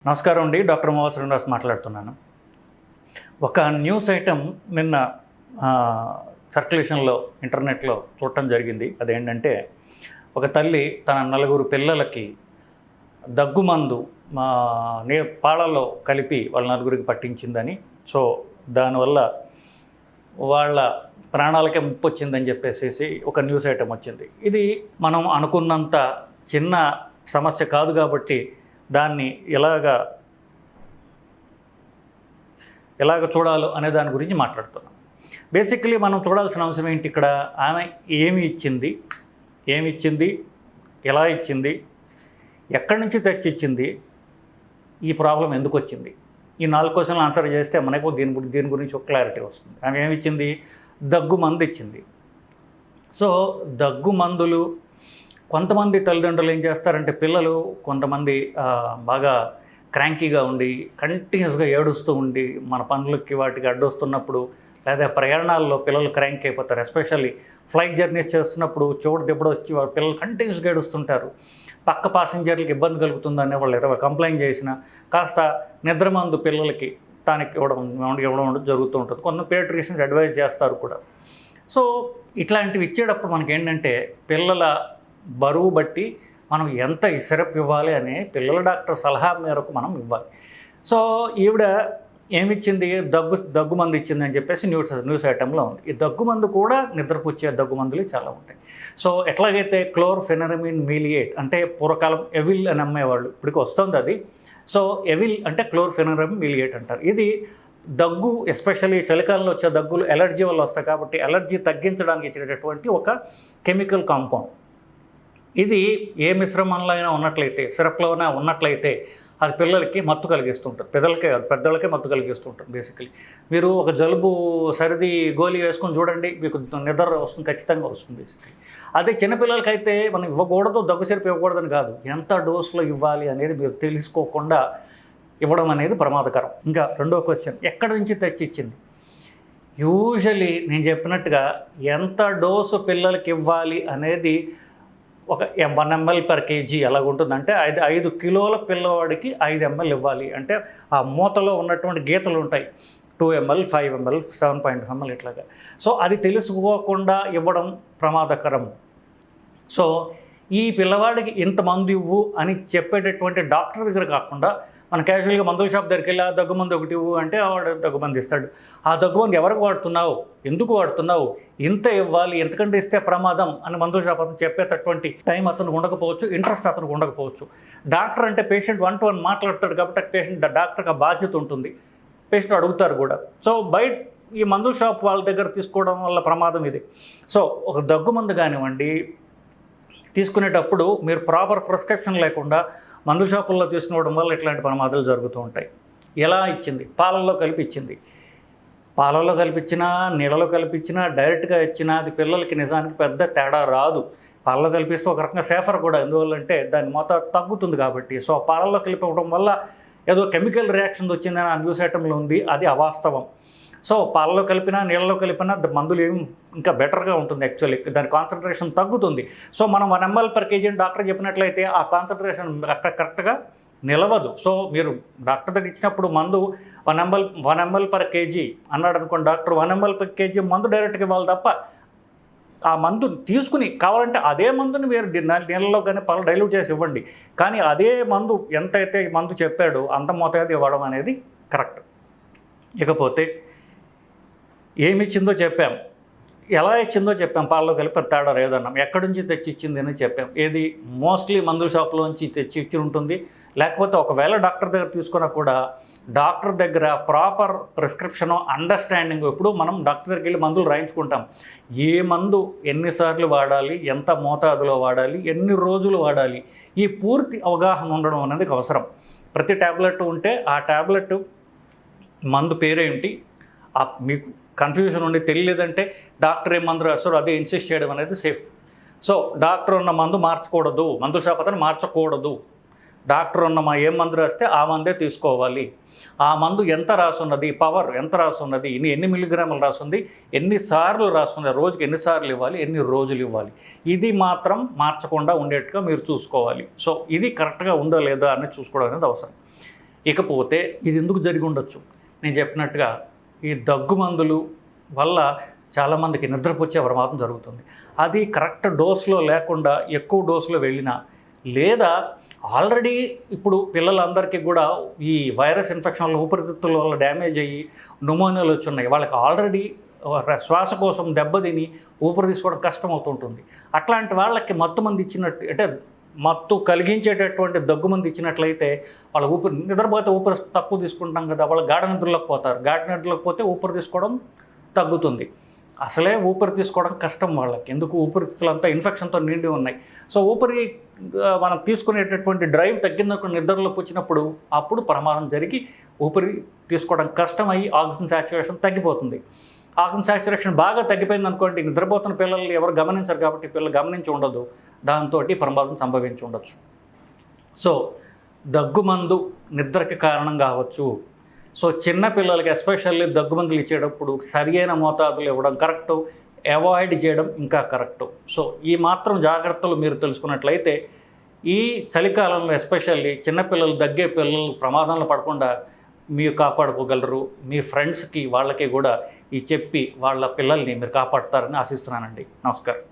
నమస్కారం అండి. డాక్టర్ మూవా శ్రీనివాస్ మాట్లాడుతున్నాను. ఒక న్యూస్ ఐటమ్ నిన్న సర్క్యులేషన్లో ఇంటర్నెట్లో చూడటం జరిగింది. అదేంటంటే ఒక తల్లి తన 4 పిల్లలకి దగ్గుమందు పాలలో కలిపి వాళ్ళ 4కి పట్టించిందని, సో దానివల్ల వాళ్ళ ప్రాణాలకే ముప్పు వచ్చిందని చెప్పేసి ఒక న్యూస్ ఐటమ్ వచ్చింది. ఇది మనం అనుకున్నంత చిన్న సమస్య కాదు కాబట్టి దాన్ని ఎలాగ చూడాలో అనే దాని గురించి మాట్లాడుతున్నాం. బేసిక్లీ మనం చూడాల్సిన అంశం ఏంటి, ఇక్కడ ఆమె ఏమి ఇచ్చింది, ఎలా ఇచ్చింది, ఎక్కడి నుంచి తెచ్చి ఇచ్చింది, ఈ ప్రాబ్లం ఎందుకు వచ్చింది, ఈ 4 క్వశ్చన్లు ఆన్సర్ చేస్తే మనకు దీని గురించి ఒక క్లారిటీ వస్తుంది. ఆమె ఏమి ఇచ్చింది, దగ్గు మందు ఇచ్చింది. సో దగ్గు మందులు కొంతమంది తల్లిదండ్రులు ఏం చేస్తారంటే, పిల్లలు కొంతమంది బాగా క్రాంకీగా ఉండి కంటిన్యూస్గా ఏడుస్తూ ఉండి మన పనులకి వాటికి అడ్డొస్తున్నప్పుడు, లేదా ప్రయాణాల్లో పిల్లలు క్రాంక్ అయిపోతారు. ఎస్పెషల్లీ ఫ్లైట్ జర్నీస్ చేస్తున్నప్పుడు చోటు దెబ్బడు వచ్చి వాళ్ళ పిల్లలు కంటిన్యూస్గా ఏడుస్తుంటారు. పక్క ప్యాసింజర్లకు ఇబ్బంది కలుగుతుందని వాళ్ళు ఏదో కంప్లైంట్ చేసినా కాస్త నిద్రమందు పిల్లలకి టానిక్ ఇవ్వడం జరుగుతూ ఉంటుంది. కొంత పేడియాట్రిషియన్స్ అడ్వైజ్ చేస్తారు కూడా. సో ఇట్లాంటివి ఇచ్చేటప్పుడు మనకేంటంటే పిల్లల బరువు బట్టి మనం ఎంత సిరప్ ఇవ్వాలి అని పిల్లల డాక్టర్ సలహా మేరకు మనం ఇవ్వాలి. సో ఈవిడ ఏమిచ్చింది, దగ్గుమందు ఇచ్చింది అని చెప్పేసి న్యూస్ ఐటంలో ఉంది. ఈ దగ్గుమందు కూడా నిద్రపుచ్చే దగ్గుమందులు చాలా ఉంటాయి. సో ఎట్లాగైతే క్లోర్ఫెనరమిన్ మీలియేట్ అంటే పూర్వకాలం ఎవిల్ అని అమ్మేవాళ్ళు, ఇప్పటికి వస్తుంది అది. సో ఎవిల్ అంటే క్లోర్ఫెనరమిన్ మీలియేట్ అంటారు. ఇది దగ్గు, ఎస్పెషల్లీ చలికాలంలో వచ్చే దగ్గులు ఎలర్జీ వల్ల వస్తాయి కాబట్టి ఎలర్జీ తగ్గించడానికి ఇచ్చేటటువంటి ఒక కెమికల్ కాంపౌండ్. ఇది ఏ మిశ్రమంలో అయినా ఉన్నట్లయితే, సిరప్లోనే ఉన్నట్లయితే అది పిల్లలకి మత్తు కలిగిస్తుంటుంది. పెద్దలకే మత్తు కలిగిస్తుంటుంది. బేసికలీ మీరు ఒక జలుబు సరిది గోళీ వేసుకొని చూడండి, మీకు నిద్ర వస్తుంది, ఖచ్చితంగా వస్తుంది. బేసికలీ అదే చిన్నపిల్లలకైతే మనం ఇవ్వకూడదు, దగ్గు సిరప్ ఇవ్వకూడదని కాదు, ఎంత డోసులో ఇవ్వాలి అనేది మీరు తెలుసుకోకుండా ఇవ్వడం అనేది ప్రమాదకరం. ఇంకా రెండో క్వశ్చన్, ఎక్కడి నుంచి తెచ్చిచ్చింది. యూజువలీ నేను చెప్పినట్టుగా ఎంత డోసు పిల్లలకి ఇవ్వాలి అనేది ఒక 1 ml per kg ఎలాగుంటుందంటే 5 కిలోల పిల్లవాడికి 5 ml ఇవ్వాలి. అంటే ఆ మూతలో ఉన్నటువంటి గీతలు ఉంటాయి, 2 ml, 5 ml, 7.5 ml ఇట్లాగా. సో అది తెలుసుకోకుండా ఇవ్వడం ప్రమాదకరం. సో ఈ పిల్లవాడికి ఇంత మందు ఇవ్వు అని చెప్పేటటువంటి డాక్టర్ దగ్గర కాకుండా మన క్యాజువల్గా మందుల షాప్ దగ్గరికి వెళ్ళి ఆ దగ్గుమందు ఒకటి ఇవ్వు అంటే వాడు దగ్గుమంది ఇస్తాడు. ఆ దగ్గుమంది ఎవరికి వాడుతున్నావు, ఎందుకు వాడుతున్నావు, ఇంత ఇవ్వాలి, ఎంతకంటే ఇస్తే ప్రమాదం అని మందుల షాప్ అతను చెప్పేటటువంటి టైం అతనికి ఉండకపోవచ్చు, ఇంట్రెస్ట్ అతనికి ఉండకపోవచ్చు. డాక్టర్ అంటే పేషెంట్ 1-to-1 మాట్లాడతాడు కాబట్టి డాక్టర్కి ఆ బాధ్యత ఉంటుంది, పేషెంట్ అడుగుతారు కూడా. సో బయట ఈ మందుల షాప్ వాళ్ళ దగ్గర తీసుకోవడం వల్ల ప్రమాదం ఇది. సో ఒక దగ్గుమందు కానివ్వండి తీసుకునేటప్పుడు మీరు ప్రాపర్ ప్రిస్క్రిప్షన్ లేకుండా మందుల షాపుల్లో తీసుకోవడం వల్ల ఇట్లాంటి ప్రమాదాలు జరుగుతూ ఉంటాయి. ఎలా ఇచ్చింది, పాలల్లో కలిపిచ్చింది. పాలల్లో కలిపించినా నీళ్ళలో కలిపించినా డైరెక్ట్గా ఇచ్చినా అది పిల్లలకి నిజానికి పెద్ద తేడా రాదు. పాలలో కలిపిస్తే ఒక రకంగా సేఫర్ కూడా, ఎందువల్లంటే దాని మొత్తం తగ్గుతుంది కాబట్టి. సో పాలల్లో కలిపడం వల్ల ఏదో కెమికల్ రియాక్షన్ వచ్చిందని ఆ న్యూస్ ఐటంలో ఉంది, అది అవాస్తవం. సో పాలలో కలిపినా నీళ్ళలో కలిపినా మందులు ఏమి ఇంకా బెటర్గా ఉంటుంది. యాక్చువల్లీ దాని కాన్సన్ట్రేషన్ తగ్గుతుంది. సో మనం 1 ml per kg డాక్టర్ చెప్పినట్లయితే ఆ కాన్సన్ట్రేషన్ కరెక్ట్గా నిలవదు. సో మీరు డాక్టర్ దగ్గర ఇచ్చినప్పుడు మందు 1 ml per kg అన్నాడు అనుకోండి డాక్టర్, 1 ml per kg మందు డైరెక్ట్గా ఇవ్వాలి తప్ప ఆ మందు తీసుకుని కావాలంటే అదే మందుని మీరు నీళ్ళలో కానీ పాలు డైల్యూట్ చేసి ఇవ్వండి. కానీ అదే మందు ఎంతైతే మందు చెప్పాడో అంత మోతాదు ఇవ్వడం అనేది కరెక్ట్. ఇకపోతే ఏమి ఇచ్చిందో చెప్పాం, ఎలా ఇచ్చిందో చెప్పాం, పాలలో కలిపి తేడా లేదన్నాం, ఎక్కడి నుంచి తెచ్చి ఇచ్చింది అని చెప్పాం. ఏది మోస్ట్లీ మందుల షాప్లోంచి తెచ్చి ఇచ్చి ఉంటుంది. లేకపోతే ఒకవేళ డాక్టర్ దగ్గర తీసుకున్నా కూడా డాక్టర్ దగ్గర ప్రాపర్ ప్రిస్క్రిప్షను, అండర్స్టాండింగ్. ఇప్పుడు మనం డాక్టర్ దగ్గరికి వెళ్ళి మందులు రాయించుకుంటాం, ఏ మందు ఎన్నిసార్లు వాడాలి, ఎంత మోతాదులో వాడాలి, ఎన్ని రోజులు వాడాలి, ఈ పూర్తి అవగాహన ఉండడం అనేది అవసరం. ప్రతి ట్యాబ్లెట్ ఉంటే ఆ ట్యాబ్లెట్ మందు పేరేంటి మీకు కన్ఫ్యూజన్ ఉండి తెలియలేదంటే డాక్టర్ ఏ మందు రాస్తారో అదే ఇన్సిస్ట్ చేయడం అనేది సేఫ్. సో డాక్టర్ ఉన్న మందు మార్చకూడదు, మందు షాప్ అతను మార్చకూడదు. డాక్టర్ ఉన్న ఏ మందు రాస్తే ఆ మందే తీసుకోవాలి. ఆ మందు ఎంత రాసున్నది, పవర్ ఎంత రాసున్నది, ఎన్ని మిల్లీగ్రాములు రాస్తుంది, ఎన్నిసార్లు రాస్తుంది, రోజుకి ఎన్నిసార్లు ఇవ్వాలి, ఎన్ని రోజులు ఇవ్వాలి, ఇది మాత్రం మార్చకుండా ఉండేట్టుగా మీరు చూసుకోవాలి. సో ఇది కరెక్ట్గా ఉందో లేదా అని చూసుకోవడం అనేది అవసరం. ఇకపోతే ఇది ఎందుకు జరిగి ఉండొచ్చు? నేను చెప్పినట్టుగా ఈ దగ్గు మందులు వల్ల చాలామందికి నిద్రపోచ్చే ప్రమాదం జరుగుతుంది. అది కరెక్ట్ డోస్లో లేకుండా ఎక్కువ డోస్లో వెళ్ళినా, లేదా ఆల్రెడీ ఇప్పుడు పిల్లలందరికీ కూడా ఈ వైరస్ ఇన్ఫెక్షన్ల ఊపిరితిత్తుల వల్ల డ్యామేజ్ అయ్యి న్యూమోనియాలు వచ్చున్నాయి. వాళ్ళకి ఆల్రెడీ శ్వాసకోశం దెబ్బతిని ఊపిరి తీసుకోవడం కష్టం అవుతుంటుంది. అట్లాంటి వాళ్ళకి మత్తు మంది ఇచ్చినట్టు, అంటే మత్తు కలిగించేటటువంటి దగ్గు మంది ఇచ్చినట్లయితే వాళ్ళ నిద్రపోతే ఊపిరి తక్కువ తీసుకుంటాం కదా, వాళ్ళు గాఢ నిద్రలోకి పోతారు. గాఢ నిద్రలోకి పోతే ఊపిరి తీసుకోవడం తగ్గుతుంది. అసలే ఊపిరి తీసుకోవడం కష్టం వాళ్ళకి, ఎందుకు ఊపిరితిత్తులంతా ఇన్ఫెక్షన్తో నిండి ఉన్నాయి. సో ఊపిరి మనం తీసుకునేటటువంటి డ్రైవ్ తగ్గినప్పుడు నిద్రలోకి వచ్చినప్పుడు అప్పుడు ప్రమాదం జరిగి ఊపిరి తీసుకోవడం కష్టమయ్యి ఆక్సిజన్ సాచురేషన్ తగ్గిపోతుంది. ఆక్సిజన్ సాచురేషన్ బాగా తగ్గిపోయింది అనుకోండి, నిద్రపోతున్న పిల్లల్ని ఎవరు గమనించరు కాబట్టి పిల్లలు గమనించి ఉండదు, దాంతో ప్రమాదం సంభవించి ఉండొచ్చు. సో దగ్గుమందు నిద్రకి కారణం కావచ్చు. సో చిన్న పిల్లలకి ఎస్పెషల్లీ దగ్గుమందులు ఇచ్చేటప్పుడు సరియైన మోతాదులు ఇవ్వడం కరెక్టు, అవాయిడ్ చేయడం ఇంకా కరెక్టు. సో ఈ మాత్రం జాగ్రత్తలు మీరు తెలుసుకున్నట్లయితే ఈ చలికాలంలో ఎస్పెషల్లీ చిన్నపిల్లలు, దగ్గే పిల్లలు ప్రమాదంలో పడకుండా మీరు కాపాడుకోగలరు. మీ ఫ్రెండ్స్కి వాళ్ళకి కూడా ఈ చెప్పి వాళ్ళ పిల్లల్ని మీరు కాపాడుతారని ఆశిస్తున్నానండి. నమస్కారం.